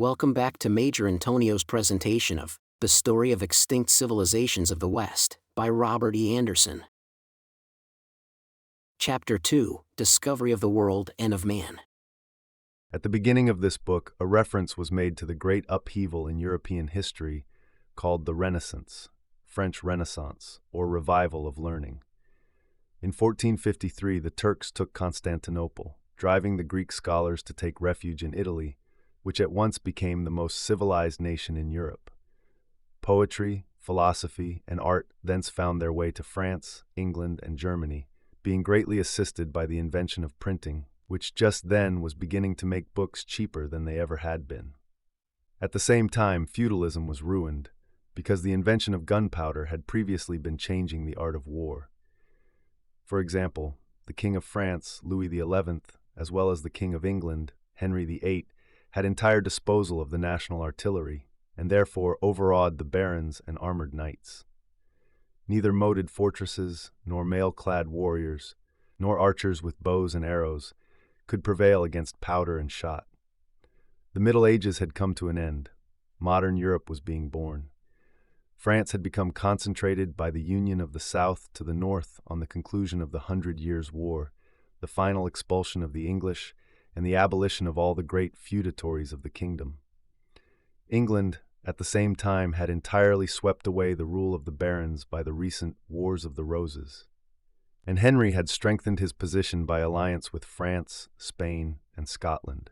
Welcome back to Major Antonio's presentation of The Story of Extinct Civilizations of the West by Robert E. Anderson. Chapter 2, Discovery of the World and of Man. At the beginning of this book, a reference was made to the great upheaval in European history called the Renaissance, French Renaissance, or revival of learning. In 1453, the Turks took Constantinople, driving the Greek scholars to take refuge in Italy, which at once became the most civilized nation in Europe. Poetry, philosophy, and art thence found their way to France, England, and Germany, being greatly assisted by the invention of printing, which just then was beginning to make books cheaper than they ever had been. At the same time, feudalism was ruined, because the invention of gunpowder had previously been changing the art of war. For example, the King of France, Louis XI, as well as the King of England, Henry VIII, had entire disposal of the national artillery, and therefore overawed the barons and armored knights. Neither moated fortresses, nor mail-clad warriors, nor archers with bows and arrows could prevail against powder and shot. The Middle Ages had come to an end. Modern Europe was being born. France had become concentrated by the union of the South to the North on the conclusion of the 100 Years' War, the final expulsion of the English, and the abolition of all the great feudatories of the kingdom. England, at the same time, had entirely swept away the rule of the barons by the recent Wars of the Roses. And Henry had strengthened his position by alliance with France, Spain, and Scotland.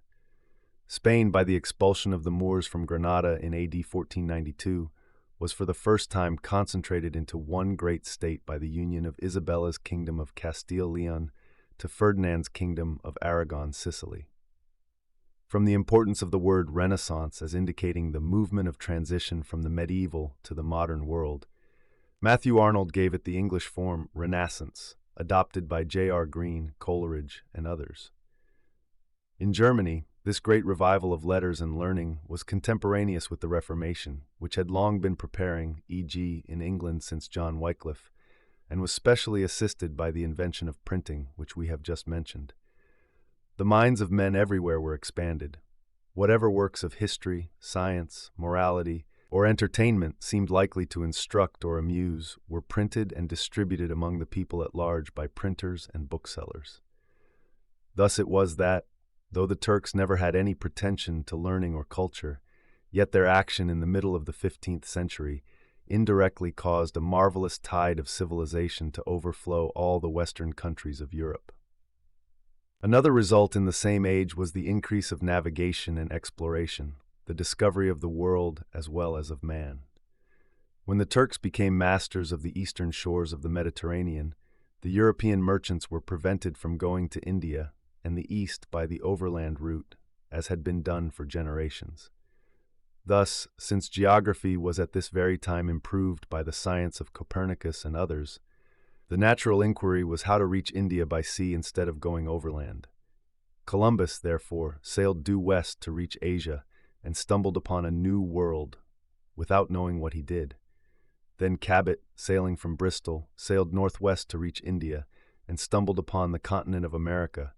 Spain, by the expulsion of the Moors from Granada in AD 1492, was for the first time concentrated into one great state by the union of Isabella's kingdom of Castile-Leon to Ferdinand's kingdom of Aragon, Sicily. From the importance of the word Renaissance as indicating the movement of transition from the medieval to the modern world, Matthew Arnold gave it the English form Renaissance, adopted by J.R. Green, Coleridge, and others. In Germany, this great revival of letters and learning was contemporaneous with the Reformation, which had long been preparing, e.g., in England since John Wycliffe, and was specially assisted by the invention of printing, which we have just mentioned. The minds of men everywhere were expanded. Whatever works of history, science, morality, or entertainment seemed likely to instruct or amuse were printed and distributed among the people at large by printers and booksellers. Thus it was that, though the Turks never had any pretension to learning or culture, yet their action in the middle of the 15th century indirectly caused a marvelous tide of civilization to overflow all the Western countries of Europe. Another result in the same age was the increase of navigation and exploration, the discovery of the world as well as of man. When the Turks became masters of the eastern shores of the Mediterranean, the European merchants were prevented from going to India and the East by the overland route, as had been done for generations. Thus, since geography was at this very time improved by the science of Copernicus and others, the natural inquiry was how to reach India by sea instead of going overland. Columbus, therefore, sailed due west to reach Asia and stumbled upon a new world without knowing what he did. Then Cabot, sailing from Bristol, sailed northwest to reach India and stumbled upon the continent of America,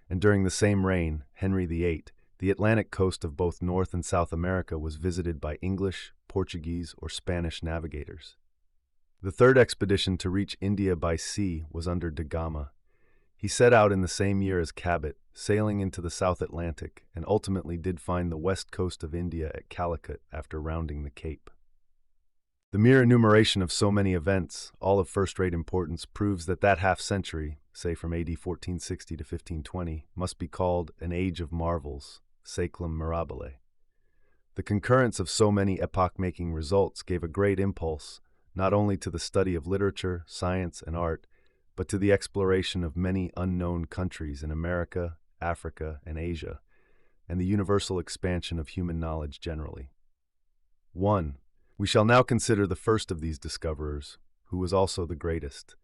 and during the same reign, Henry VIII, the Atlantic coast of both North and South America was visited by English, Portuguese, or Spanish navigators. The third expedition to reach India by sea was under da Gama. He set out in the same year as Cabot, sailing into the South Atlantic, and ultimately did find the west coast of India at Calicut after rounding the Cape. The mere enumeration of so many events, all of first-rate importance, proves that that half-century, say from AD 1460 to 1520, must be called an age of marvels, saeclum mirabile. The concurrence of so many epoch-making results gave a great impulse, not only to the study of literature, science, and art, but to the exploration of many unknown countries in America, Africa, and Asia, and the universal expansion of human knowledge generally. 1. We shall now consider the first of these discoverers, who was also the greatest.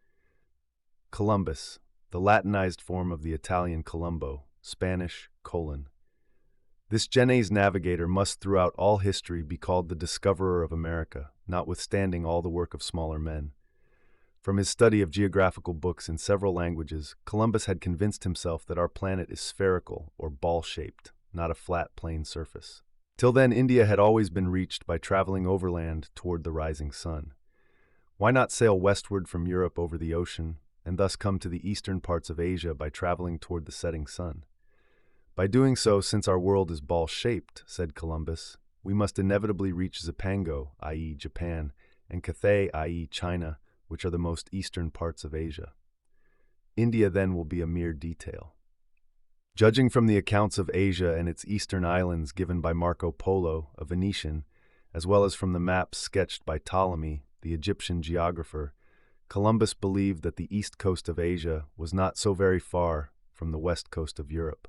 Columbus, the Latinized form of the Italian Colombo, Spanish, colon. This Genoese navigator must throughout all history be called the discoverer of America, notwithstanding all the work of smaller men. From his study of geographical books in several languages, Columbus had convinced himself that our planet is spherical or ball-shaped, not a flat, plane surface. Till then, India had always been reached by traveling overland toward the rising sun. Why not sail westward from Europe over the ocean, and thus come to the eastern parts of Asia by traveling toward the setting sun? By doing so, since our world is ball-shaped, said Columbus, we must inevitably reach Zipango, i.e. Japan, and Cathay, i.e. China, which are the most eastern parts of Asia. India then will be a mere detail. Judging from the accounts of Asia and its eastern islands given by Marco Polo, a Venetian, as well as from the maps sketched by Ptolemy, the Egyptian geographer, Columbus believed that the east coast of Asia was not so very far from the west coast of Europe.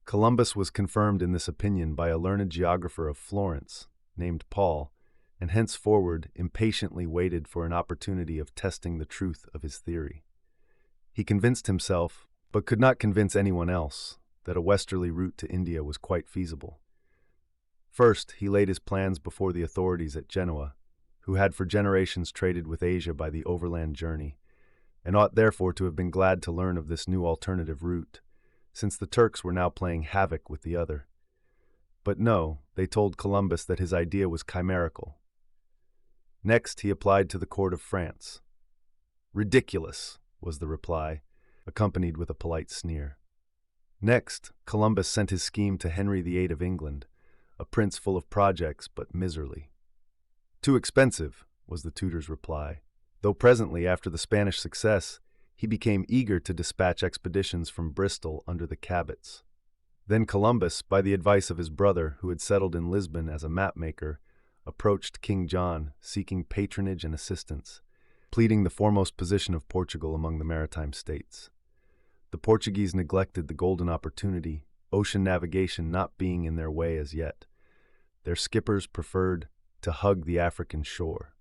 Columbus was confirmed in this opinion by a learned geographer of Florence, named Paul, and henceforward impatiently waited for an opportunity of testing the truth of his theory. He convinced himself, but could not convince anyone else, that a westerly route to India was quite feasible. First, he laid his plans before the authorities at Genoa, who had for generations traded with Asia by the overland journey, and ought therefore to have been glad to learn of this new alternative route, since the Turks were now playing havoc with the other. But no, they told Columbus that his idea was chimerical. Next, he applied to the court of France. "Ridiculous," was the reply, accompanied with a polite sneer. Next, Columbus sent his scheme to Henry VIII of England, a prince full of projects but miserly. "Too expensive," was the tutor's reply, though presently, after the Spanish success, he became eager to dispatch expeditions from Bristol under the Cabots. Then Columbus, by the advice of his brother, who had settled in Lisbon as a map-maker, approached King John, seeking patronage and assistance, pleading the foremost position of Portugal among the maritime states. The Portuguese neglected the golden opportunity, ocean navigation not being in their way as yet. Their skippers preferred to hug the African shore.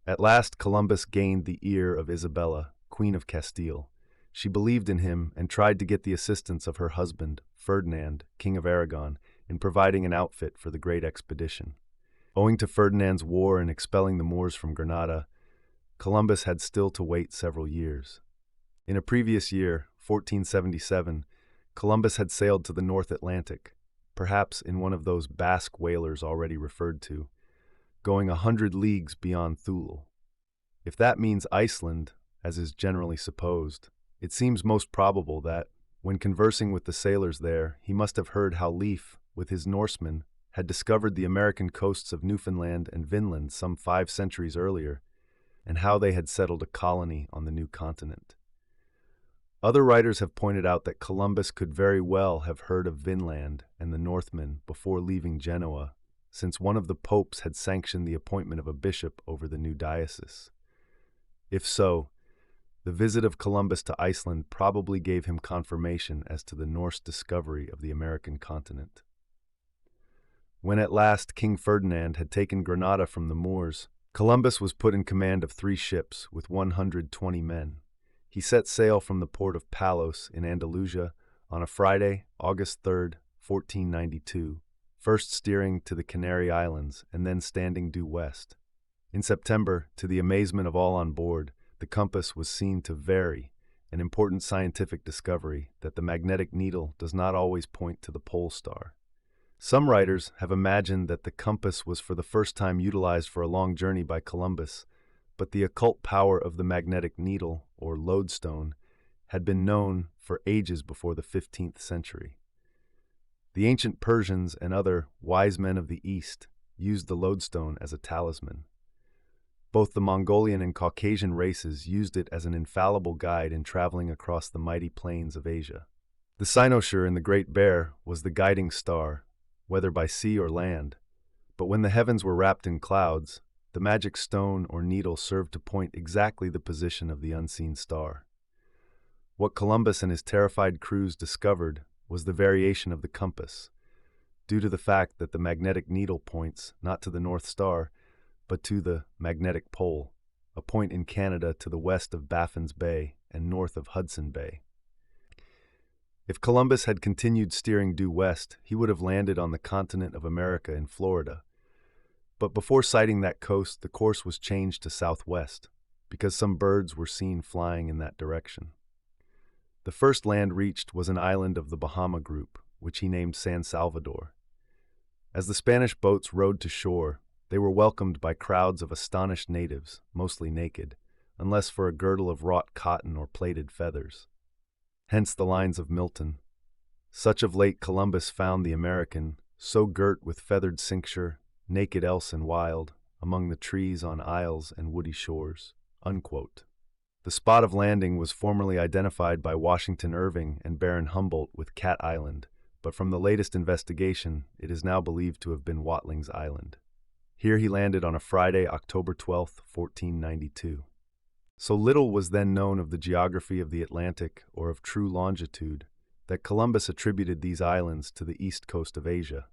At last Columbus gained the ear of Isabella, Queen of Castile. She believed in him and tried to get the assistance of her husband, Ferdinand, King of Aragon, in providing an outfit for the great expedition. Owing to Ferdinand's war in expelling the Moors from Granada, Columbus had still to wait several years. In a previous year, 1477, Columbus had sailed to the North Atlantic, perhaps in one of those Basque whalers already referred to, going 100 leagues beyond Thule. If that means Iceland, as is generally supposed, it seems most probable that, when conversing with the sailors there, he must have heard how Leif, with his Norsemen, had discovered the American coasts of Newfoundland and Vinland some 5 centuries earlier, and how they had settled a colony on the new continent. Other writers have pointed out that Columbus could very well have heard of Vinland and the Northmen before leaving Genoa, since one of the popes had sanctioned the appointment of a bishop over the new diocese. If so, the visit of Columbus to Iceland probably gave him confirmation as to the Norse discovery of the American continent. When at last King Ferdinand had taken Granada from the Moors, Columbus was put in command of 3 ships with 120 men. He set sail from the port of Palos in Andalusia on a Friday, August 3, 1492, first steering to the Canary Islands and then standing due west. In September, to the amazement of all on board, the compass was seen to vary, an important scientific discovery that the magnetic needle does not always point to the pole star. Some writers have imagined that the compass was for the first time utilized for a long journey by Columbus, but the occult power of the magnetic needle, or lodestone, had been known for ages before the 15th century. The ancient Persians and other wise men of the East used the lodestone as a talisman. Both the Mongolian and Caucasian races used it as an infallible guide in traveling across the mighty plains of Asia. The cynosure in the Great Bear was the guiding star, whether by sea or land, but when the heavens were wrapped in clouds, the magic stone or needle served to point exactly the position of the unseen star. What Columbus and his terrified crews discovered was the variation of the compass, due to the fact that the magnetic needle points not to the North Star, but to the magnetic pole, a point in Canada to the west of Baffin's Bay and north of Hudson Bay. If Columbus had continued steering due west, he would have landed on the continent of America in Florida. But before sighting that coast, the course was changed to southwest, because some birds were seen flying in that direction. The first land reached was an island of the Bahama group, which he named San Salvador. As the Spanish boats rowed to shore, they were welcomed by crowds of astonished natives, mostly naked, unless for a girdle of wrought cotton or plaited feathers. Hence the lines of Milton. Such of late Columbus found the American, so girt with feathered cincture, naked else and wild, among the trees on isles and woody shores. Unquote. The spot of landing was formerly identified by Washington Irving and Baron Humboldt with Cat Island, but from the latest investigation, it is now believed to have been Watling's Island. Here he landed on a Friday, October 12, 1492. So little was then known of the geography of the Atlantic or of true longitude that Columbus attributed these islands to the east coast of Asia.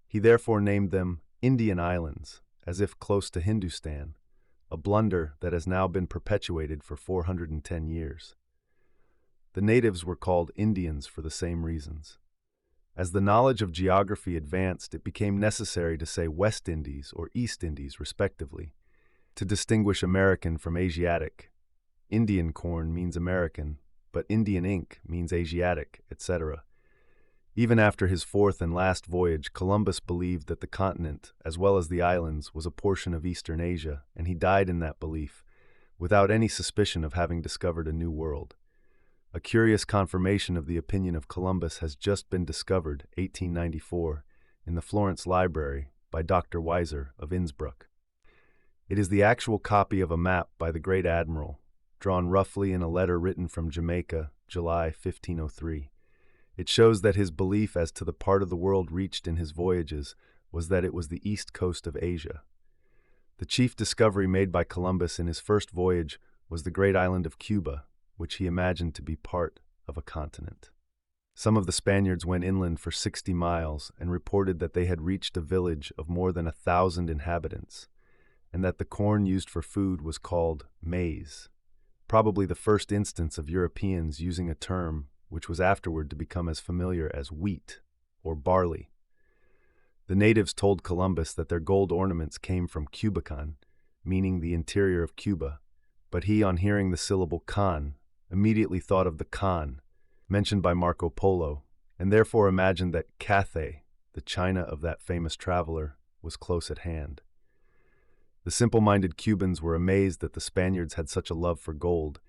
He therefore named them Indian Islands, as if close to Hindustan, a blunder that has now been perpetuated for 410 years. The natives were called Indians for the same reasons. As the knowledge of geography advanced, it became necessary to say West Indies or East Indies, respectively, to distinguish American from Asiatic. Indian corn means American, but Indian ink means Asiatic, etc. Even after his fourth and last voyage, Columbus believed that the continent, as well as the islands, was a portion of Eastern Asia, and he died in that belief, without any suspicion of having discovered a new world. A curious confirmation of the opinion of Columbus has just been discovered, 1894, in the Florence Library by Dr. Weiser of Innsbruck. It is the actual copy of a map by the great admiral, drawn roughly in a letter written from Jamaica, July 1503. It shows that his belief as to the part of the world reached in his voyages was that it was the east coast of Asia. The chief discovery made by Columbus in his first voyage was the great island of Cuba, which he imagined to be part of a continent. Some of the Spaniards went inland for 60 miles and reported that they had reached a village of more than 1,000 inhabitants, and that the corn used for food was called maize, probably the first instance of Europeans using a term which was afterward to become as familiar as wheat or barley. The natives told Columbus that their gold ornaments came from Cubacan, meaning the interior of Cuba, but he, on hearing the syllable can, immediately thought of the Khan, mentioned by Marco Polo, and therefore imagined that Cathay, the China of that famous traveler, was close at hand. The simple-minded Cubans were amazed that the Spaniards had such a love for gold,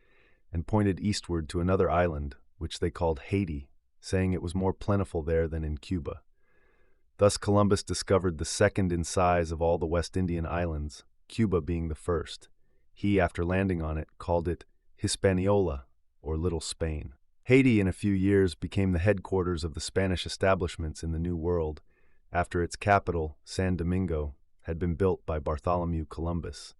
and pointed eastward to another island, which they called Haiti, saying it was more plentiful there than in Cuba. Thus Columbus discovered the second in size of all the West Indian islands, Cuba being the first. He, after landing on it, called it Hispaniola, or Little Spain. Haiti, in a few years, became the headquarters of the Spanish establishments in the New World, after its capital, San Domingo, had been built by Bartholomew Columbus.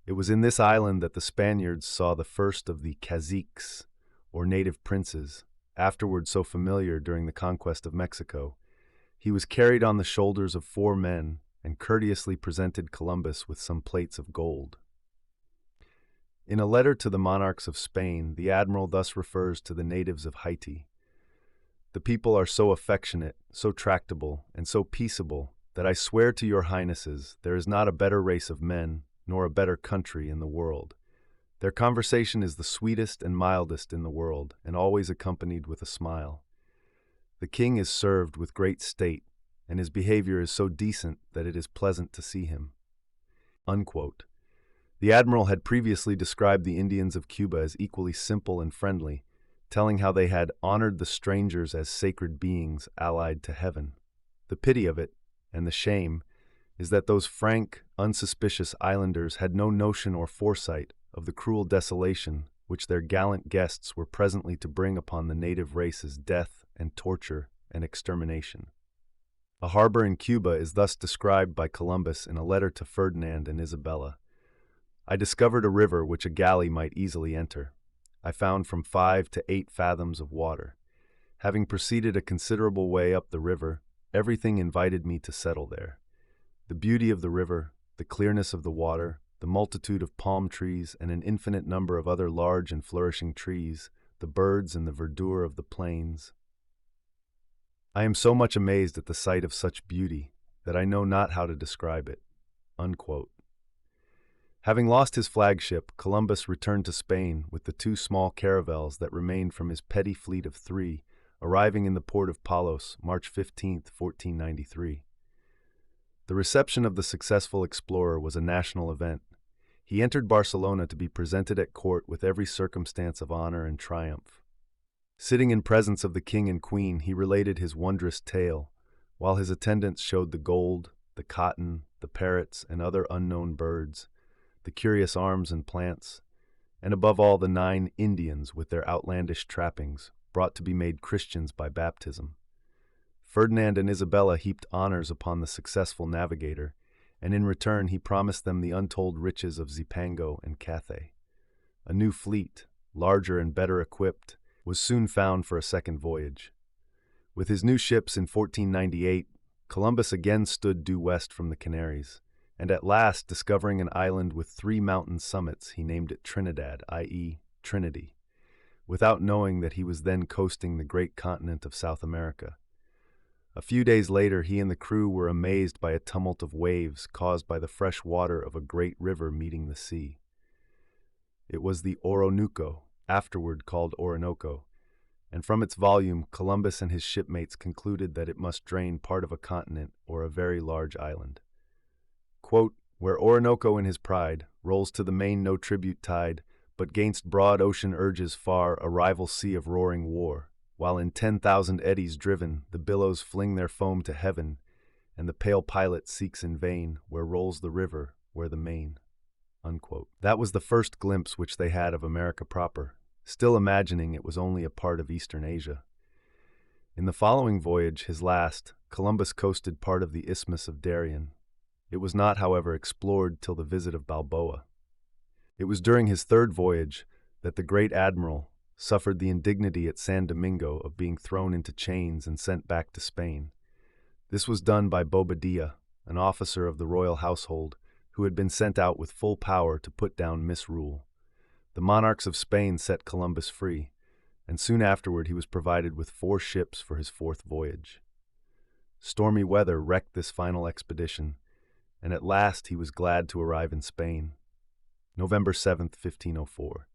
It was in this island that the Spaniards saw the first of the caciques, or native princes, afterward so familiar during the conquest of Mexico. He was carried on the shoulders of 4 men and courteously presented Columbus with some plates of gold. In a letter to the monarchs of Spain, the admiral thus refers to the natives of Haiti. "The people are so affectionate, so tractable, and so peaceable, that I swear to your highnesses there is not a better race of men, nor a better country in the world. Their conversation is the sweetest and mildest in the world, and always accompanied with a smile. The king is served with great state, and his behavior is so decent that it is pleasant to see him." Unquote. The admiral had previously described the Indians of Cuba as equally simple and friendly, telling how they had honored the strangers as sacred beings allied to heaven. The pity of it, and the shame, is that those frank, unsuspicious islanders had no notion or foresight of the cruel desolation which their gallant guests were presently to bring upon the native race's death and torture and extermination. A harbor in Cuba is thus described by Columbus in a letter to Ferdinand and Isabella. "I discovered a river which a galley might easily enter. I found from 5 to 8 fathoms of water. Having proceeded a considerable way up the river, everything invited me to settle there. The beauty of the river, the clearness of the water, the multitude of palm trees, and an infinite number of other large and flourishing trees, the birds and the verdure of the plains. I am so much amazed at the sight of such beauty that I know not how to describe it." Unquote. Having lost his flagship, Columbus returned to Spain with the 2 small caravels that remained from his petty fleet of 3, arriving in the port of Palos, March 15, 1493. The reception of the successful explorer was a national event. He entered Barcelona to be presented at court with every circumstance of honor and triumph. Sitting in presence of the king and queen, he related his wondrous tale, while his attendants showed the gold, the cotton, the parrots, and other unknown birds, the curious arms and plants, and above all the 9 Indians with their outlandish trappings, brought to be made Christians by baptism. Ferdinand and Isabella heaped honors upon the successful navigator, and in return he promised them the untold riches of Zipango and Cathay. A new fleet, larger and better equipped, was soon found for a second voyage. With his new ships in 1498, Columbus again stood due west from the Canaries, and at last, discovering an island with 3 mountain summits, he named it Trinidad, i.e., Trinity, without knowing that he was then coasting the great continent of South America. A few days later, he and the crew were amazed by a tumult of waves caused by the fresh water of a great river meeting the sea. It was the Orinoco, afterward called Orinoco, and from its volume, Columbus and his shipmates concluded that it must drain part of a continent or a very large island. Quote, "Where Orinoco in his pride rolls to the main no tribute tide, but gainst broad ocean urges far a rival sea of roaring war, while in 10,000 eddies driven the billows fling their foam to heaven, and the pale pilot seeks in vain where rolls the river, where the main." Unquote. That was the first glimpse which they had of America proper, still imagining it was only a part of Eastern Asia. In the following voyage, his last, Columbus coasted part of the Isthmus of Darien. It was not, however, explored till the visit of Balboa. It was during his third voyage that the great admiral suffered the indignity at San Domingo of being thrown into chains and sent back to Spain. This was done by Bobadilla, an officer of the royal household, who had been sent out with full power to put down misrule. The monarchs of Spain set Columbus free, and soon afterward he was provided with 4 ships for his 4th voyage. Stormy weather wrecked this final expedition, and at last he was glad to arrive in Spain. November 7th, 1504.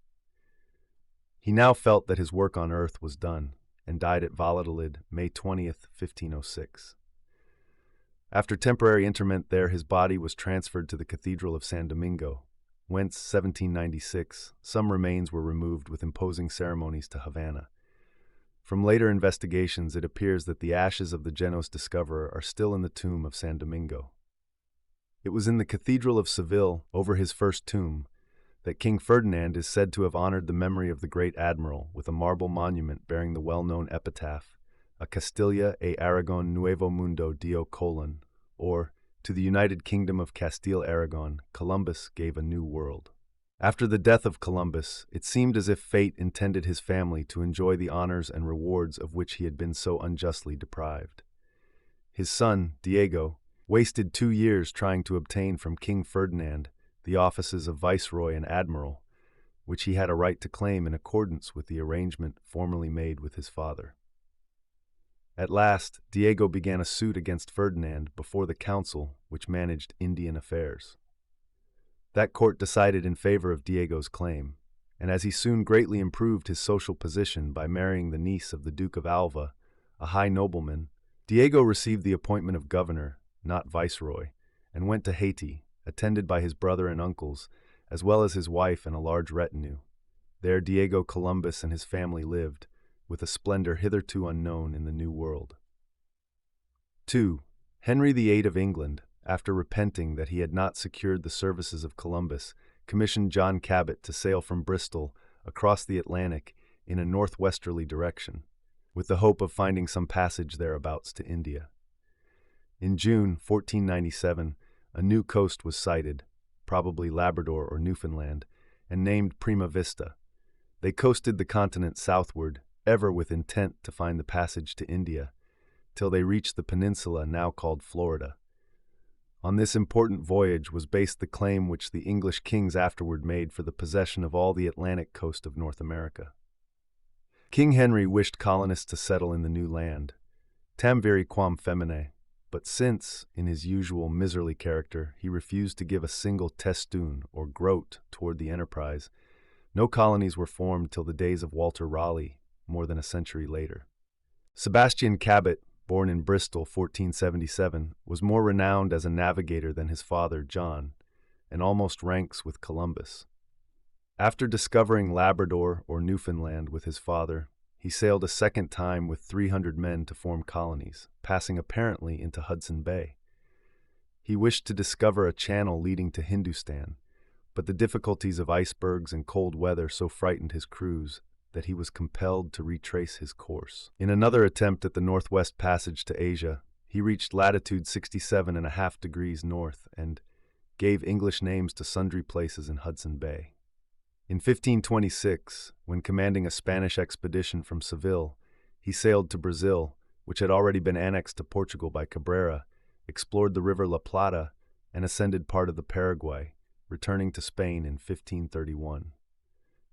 He now felt that his work on earth was done, and died at Valladolid, May 20th, 1506. After temporary interment there, his body was transferred to the Cathedral of San Domingo, whence, 1796, some remains were removed with imposing ceremonies to Havana. From later investigations, it appears that the ashes of the Geno's discoverer are still in the tomb of San Domingo. It was in the Cathedral of Seville, over his first tomb, that King Ferdinand is said to have honored the memory of the great admiral with a marble monument bearing the well-known epitaph, "A Castilla e Aragon Nuevo Mundo dio Colon," or, "To the United Kingdom of Castile-Aragon, Columbus gave a new world." After the death of Columbus, it seemed as if fate intended his family to enjoy the honors and rewards of which he had been so unjustly deprived. His son, Diego, wasted 2 years trying to obtain from King Ferdinand the offices of viceroy and admiral, which he had a right to claim in accordance with the arrangement formerly made with his father. At last, Diego began a suit against Ferdinand before the council which managed Indian affairs. That court decided in favor of Diego's claim, and as he soon greatly improved his social position by marrying the niece of the Duke of Alva, a high nobleman, Diego received the appointment of governor, not viceroy, and went to Haiti, attended by his brother and uncles, as well as his wife and a large retinue. There Diego Columbus and his family lived, with a splendor hitherto unknown in the New World. 2. Henry VIII of England, after repenting that he had not secured the services of Columbus, commissioned John Cabot to sail from Bristol across the Atlantic in a northwesterly direction, with the hope of finding some passage thereabouts to India. In June 1497, a new coast was sighted, probably Labrador or Newfoundland, and named Prima Vista. They coasted the continent southward, ever with intent to find the passage to India, till they reached the peninsula now called Florida. On this important voyage was based the claim which the English kings afterward made for the possession of all the Atlantic coast of North America. King Henry wished colonists to settle in the new land, tam viri quam feminae, but since, in his usual miserly character, he refused to give a single testoon or groat toward the enterprise, no colonies were formed till the days of Walter Raleigh, more than a century later. Sebastian Cabot, born in Bristol 1477, was more renowned as a navigator than his father, John, and almost ranks with Columbus. After discovering Labrador or Newfoundland with his father, he sailed a second time with 300 men to form colonies, passing apparently into Hudson Bay. He wished to discover a channel leading to Hindustan, but the difficulties of icebergs and cold weather so frightened his crews that he was compelled to retrace his course. In another attempt at the Northwest Passage to Asia, he reached latitude 67.5 degrees north and gave English names to sundry places in Hudson Bay. In 1526, when commanding a Spanish expedition from Seville, he sailed to Brazil, which had already been annexed to Portugal by Cabrera, explored the river La Plata, and ascended part of the Paraguay, returning to Spain in 1531.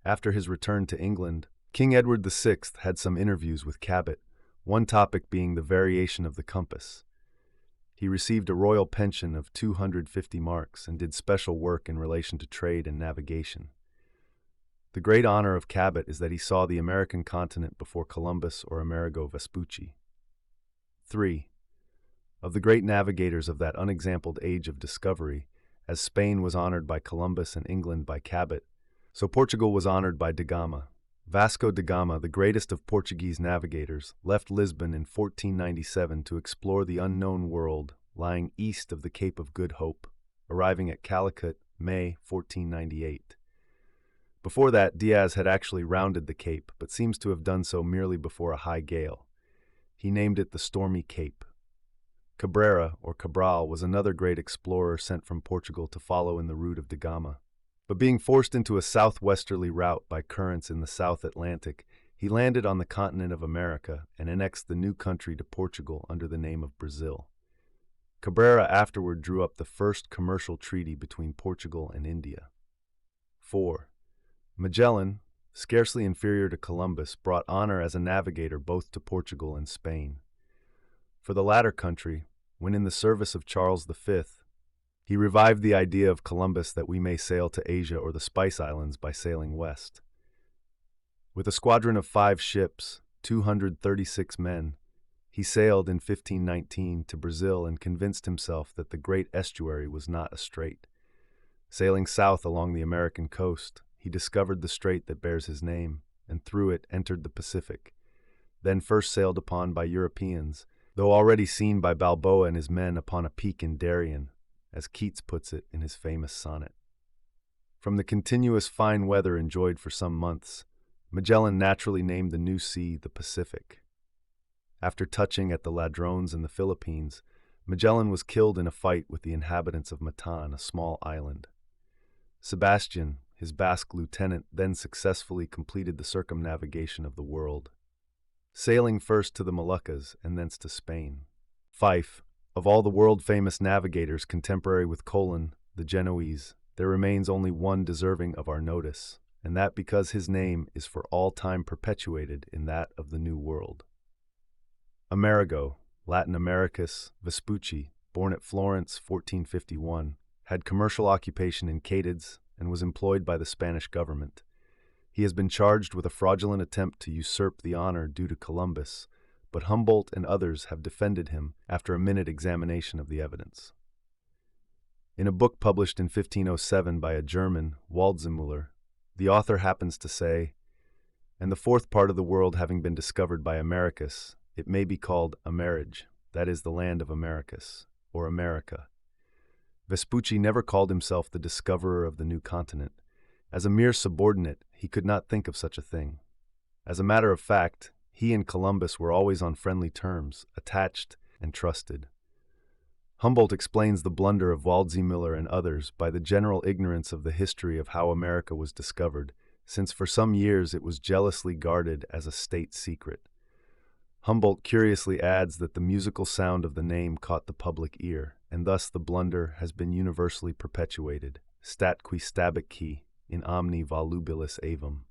After his return to England, King Edward VI had some interviews with Cabot, one topic being the variation of the compass. He received a royal pension of 250 marks and did special work in relation to trade and navigation. The great honor of Cabot is that he saw the American continent before Columbus or Amerigo Vespucci. 3. Of the great navigators of that unexampled age of discovery, as Spain was honored by Columbus and England by Cabot, so Portugal was honored by da Gama. Vasco da Gama, the greatest of Portuguese navigators, left Lisbon in 1497 to explore the unknown world lying east of the Cape of Good Hope, arriving at Calicut, May 1498. Before that, Diaz had actually rounded the Cape, but seems to have done so merely before a high gale. He named it the Stormy Cape. Cabrera, or Cabral, was another great explorer sent from Portugal to follow in the route of da Gama. But being forced into a southwesterly route by currents in the South Atlantic, he landed on the continent of America and annexed the new country to Portugal under the name of Brazil. Cabrera afterward drew up the first commercial treaty between Portugal and India. 4. Magellan, scarcely inferior to Columbus, brought honor as a navigator both to Portugal and Spain. For the latter country, when in the service of Charles V, he revived the idea of Columbus that we may sail to Asia or the Spice Islands by sailing west. With a squadron of 5 ships, 236 men, he sailed in 1519 to Brazil and convinced himself that the great estuary was not a strait. Sailing south along the American coast, he discovered the strait that bears his name, and through it entered the Pacific, then first sailed upon by Europeans, though already seen by Balboa and his men upon a peak in Darien, as Keats puts it in his famous sonnet. From the continuous fine weather enjoyed for some months, Magellan naturally named the new sea the Pacific. After touching at the Ladrones in the Philippines, Magellan was killed in a fight with the inhabitants of Matan, a small island. Sebastian, his Basque lieutenant, then successfully completed the circumnavigation of the world, sailing first to the Moluccas and thence to Spain. Fife, of all the world-famous navigators contemporary with Colon, the Genoese, there remains only one deserving of our notice, and that because his name is for all time perpetuated in that of the New World. Amerigo, Latin Americus Vespucci, born at Florence 1451, had commercial occupation in Cadiz and was employed by the Spanish government. He has been charged with a fraudulent attempt to usurp the honor due to Columbus, but Humboldt and others have defended him after a minute examination of the evidence. In a book published in 1507 by a German, Waldseemüller, the author happens to say, "And the fourth part of the world having been discovered by Americus, it may be called Amerige, that is the land of Americus, or America." Vespucci never called himself the discoverer of the new continent. As a mere subordinate, he could not think of such a thing. As a matter of fact, he and Columbus were always on friendly terms, attached and trusted. Humboldt explains the blunder of Waldseemüller and others by the general ignorance of the history of how America was discovered, since for some years it was jealously guarded as a state secret. Humboldt curiously adds that the musical sound of the name caught the public ear, and thus the blunder has been universally perpetuated, stat qui stabit qui, in omni volubilis avum.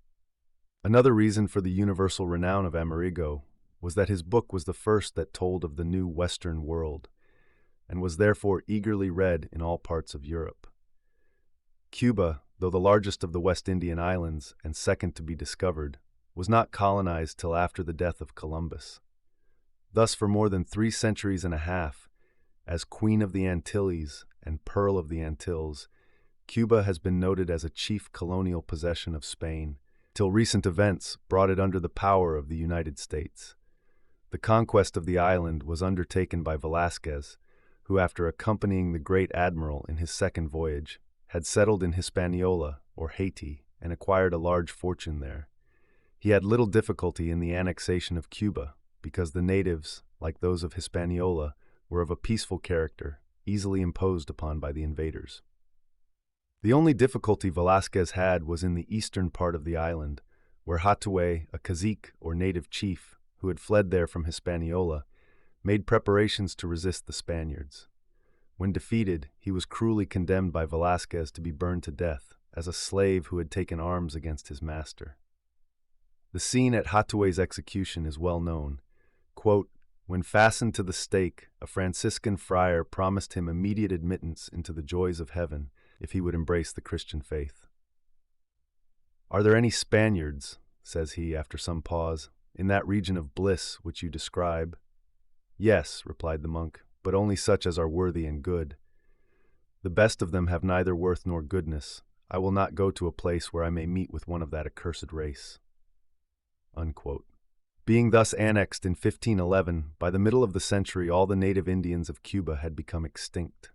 Another reason for the universal renown of Amerigo was that his book was the first that told of the new Western world, and was therefore eagerly read in all parts of Europe. Cuba, though the largest of the West Indian islands and second to be discovered, was not colonized till after the death of Columbus. Thus, for more than 3 centuries and a half, as Queen of the Antilles and Pearl of the Antilles, Cuba has been noted as a chief colonial possession of Spain, till recent events brought it under the power of the United States. The conquest of the island was undertaken by Velázquez, who, after accompanying the great admiral in his second voyage, had settled in Hispaniola, or Haiti, and acquired a large fortune there. He had little difficulty in the annexation of Cuba, because the natives, like those of Hispaniola, were of a peaceful character, easily imposed upon by the invaders. The only difficulty Velázquez had was in the eastern part of the island, where Hatuey, a cacique or native chief, who had fled there from Hispaniola, made preparations to resist the Spaniards. When defeated, he was cruelly condemned by Velázquez to be burned to death, as a slave who had taken arms against his master. The scene at Hatuey's execution is well known. Quote, "When fastened to the stake, a Franciscan friar promised him immediate admittance into the joys of heaven if he would embrace the Christian faith." "Are there any Spaniards," says he after some pause, "in that region of bliss which you describe?" "Yes," replied the monk, "but only such as are worthy and good. The best of them have neither worth nor goodness. I will not go to a place where I may meet with one of that accursed race." Unquote. Being thus annexed in 1511, by the middle of the century all the native Indians of Cuba had become extinct.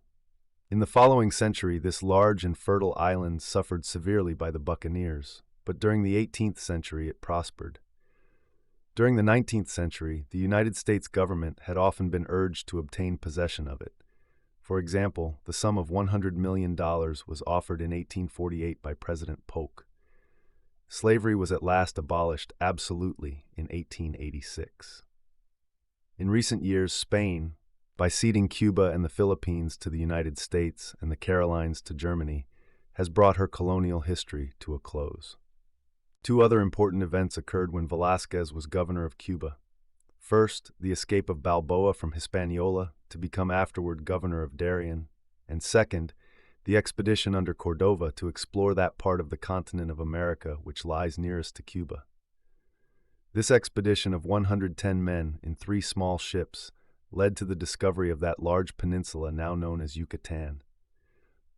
In the following century, this large and fertile island suffered severely by the buccaneers, but during the 18th century it prospered. During the 19th century, the United States government had often been urged to obtain possession of it. For example, the sum of $100 million was offered in 1848 by President Polk. Slavery was at last abolished absolutely in 1886. In recent years, Spain, by ceding Cuba and the Philippines to the United States and the Carolines to Germany, has brought her colonial history to a close. 2 other important events occurred when Velázquez was governor of Cuba. First, the escape of Balboa from Hispaniola to become afterward governor of Darien, and second, the expedition under Cordova to explore that part of the continent of America which lies nearest to Cuba. This expedition of 110 men in 3 small ships led to the discovery of that large peninsula now known as Yucatan.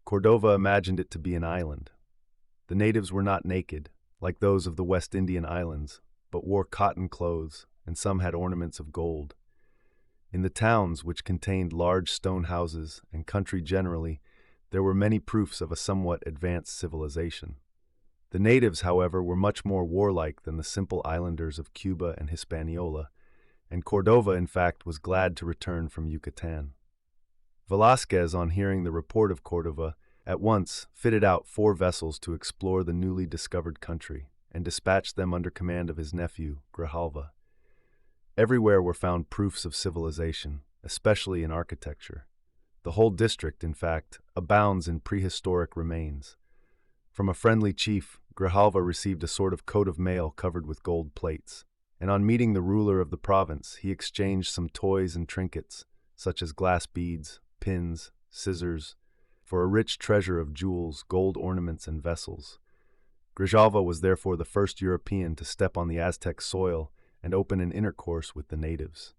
Cordova imagined it to be an island. The natives were not naked, like those of the West Indian islands, but wore cotton clothes, and some had ornaments of gold. In the towns, which contained large stone houses and country generally, there were many proofs of a somewhat advanced civilization. The natives, however, were much more warlike than the simple islanders of Cuba and Hispaniola, and Cordova, in fact, was glad to return from Yucatan. Velázquez, on hearing the report of Cordova, at once fitted out 4 vessels to explore the newly discovered country, and dispatched them under command of his nephew, Grijalva. Everywhere were found proofs of civilization, especially in architecture. The whole district, in fact, abounds in prehistoric remains. From a friendly chief, Grijalva received a sort of coat of mail covered with gold plates, and on meeting the ruler of the province, he exchanged some toys and trinkets, such as glass beads, pins, scissors, for a rich treasure of jewels, gold ornaments, and vessels. Grijalva was therefore the first European to step on the Aztec soil and open an intercourse with the natives.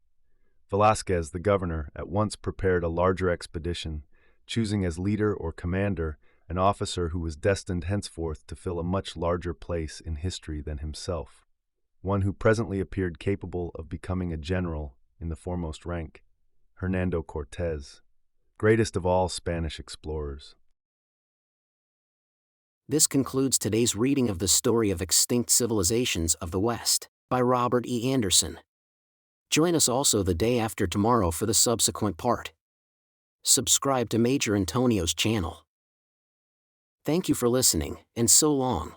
Velázquez, the governor, at once prepared a larger expedition, choosing as leader or commander an officer who was destined henceforth to fill a much larger place in history than himself, one who presently appeared capable of becoming a general in the foremost rank, Hernando Cortez, greatest of all Spanish explorers. This concludes today's reading of The Story of Extinct Civilizations of the West by Robert E. Anderson. Join us also the day after tomorrow for the subsequent part. Subscribe to Major Antonio's channel. Thank you for listening, and so long.